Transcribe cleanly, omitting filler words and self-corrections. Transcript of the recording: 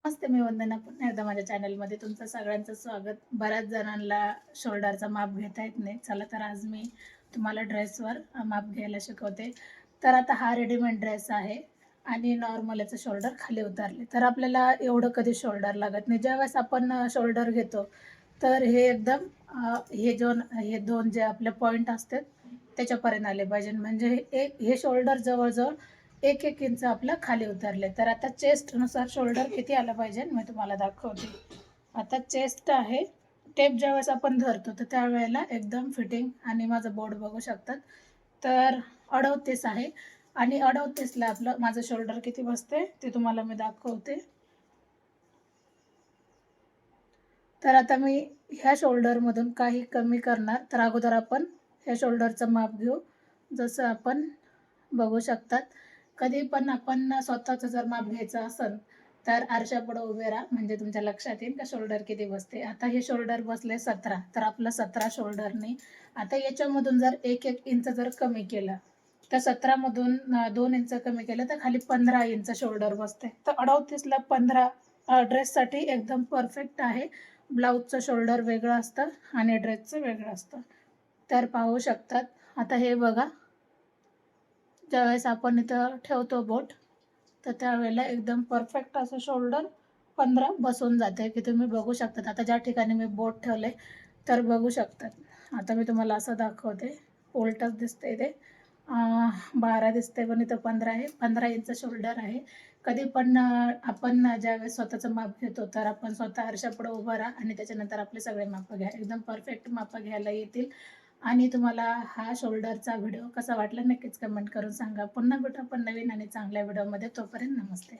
नमस्ते, मी वंदना. पुन्हा एकदा माझ्या चॅनलमध्ये तुमचं सगळ्यांचं स्वागत. बऱ्याच जणांना शोल्डरचा माप घेता येत नाही. चला तर आज मी तुम्हाला ड्रेसवर माप घ्यायला शिकवते. तर आता हा रेडीमेड ड्रेस आहे आणि नॉर्मल याचं शोल्डर खाली उतारले. तर आपल्याला एवढं कधी शोल्डर लागत नाही. ज्यावेळेस आपण शोल्डर घेतो, तर हे एकदम हे 2 जे आपले पॉइंट असतात त्याच्यापर्यंत आले पाहिजे. म्हणजे हे शोल्डर जवळ-जवळ 1-1 इंच आपलं खाली उतरले. तर आता चेस्टनुसार शोल्डर किती आलं पाहिजे मी तुम्हाला दाखवते. आता चेस्ट आहे. टेप ज्यावेळेस आपण धरतो तर त्यावेळेला एकदम फिटिंग आणि माझं बोट बघू शकतात. तर 38 आहे आणि 38ला आपलं माझं शोल्डर किती बसते ते तुम्हाला मी दाखवते. तर आता मी ह्या शोल्डरमधून काही कमी करणार. तर अगोदर आपण ह्या शोल्डरचं माप घेऊ. जसं आपण बघू शकतात. कधी पण आपण स्वतःचं जर माप घ्यायचं असेल, तर आरशापुढे उभे राहा. म्हणजे तुमच्या लक्षात येईल का शोल्डर किती बसते. आता हे शोल्डर बसले 17, तर आपलं 17 शोल्डरनी आता याच्यामधून जर 1-1 इंच जर कमी केलं, तर 17 मधून 2 इंच कमी केलं, तर खाली 15 इंच शोल्डर बसते. तर 38ला 15 ड्रेससाठी एकदम परफेक्ट आहे. ब्लाऊजचं शोल्डर वेगळं असतं आणि ड्रेसचं वेगळं असतं. तर पाहू शकतात. आता हे बघा, ज्यावेळेस आपण इथं ठेवतो बोट, तर त्यावेळेला एकदम परफेक्ट असं शोल्डर 15 बसून जाते, की तुम्ही बघू शकतात. आता ज्या ठिकाणी मी बोट ठेवले, तर बघू शकतात. आता मी तुम्हाला असं दाखवते. उलटंच दिसतंय ते. 12 दिसतंय, पण इथं 15 आहे. 15 इंच शोल्डर आहे. कधी पण आपण ज्यावेळेस स्वतःचं माप घेतो, तर आपण स्वतः आरशापुढे उभं राहा आणि त्याच्यानंतर आपले सगळे मापं घ्या. एकदम परफेक्ट मापं घ्यायला येतील. आणि तुम्हाला हा शोल्डरचा व्हिडिओ कसा वाटला नक्कीच कमेंट करून सांगा. पुन्हा भेटू आपण नवीन आणि चांगल्या व्हिडिओमध्ये. तोपर्यंत नमस्ते.